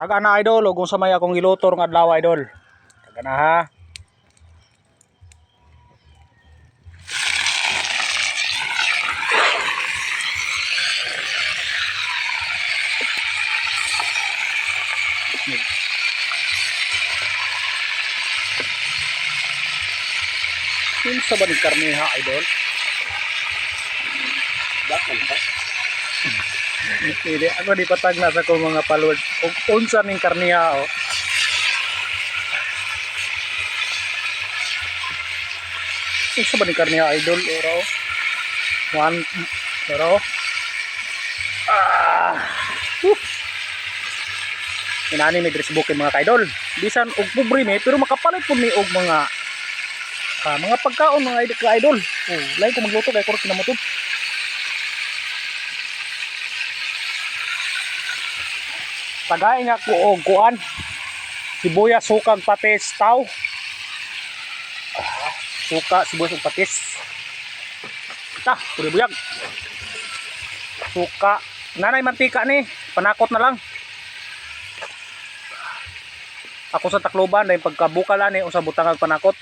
Taga na idol, ug kung sa may akong gilutor nga adlaw idol. Taga na ha. Sa ba ni karne ha idol? Bakal ba? Hindi ako di patag na sa kong mga followers. Kung unsa ning karne ha oh. Sa ba ni karne ha idol oro? One oro. Inani may dress book mga kaidol. Bisan og pobre mi pero makapalit pud mi og mga pagkaon mga idol. Oh, lain ko magluto kay kurot kinamutod. Tagay nga ko og kuan. Sibuyas, suka, patis, taw. Suka, sibuyas ug patis. Ta, puri buyag. Suka, nanay mantika ni, panakot na lang. Ako sa Tacloban dahil pagkabukalan ni usab butang panakot.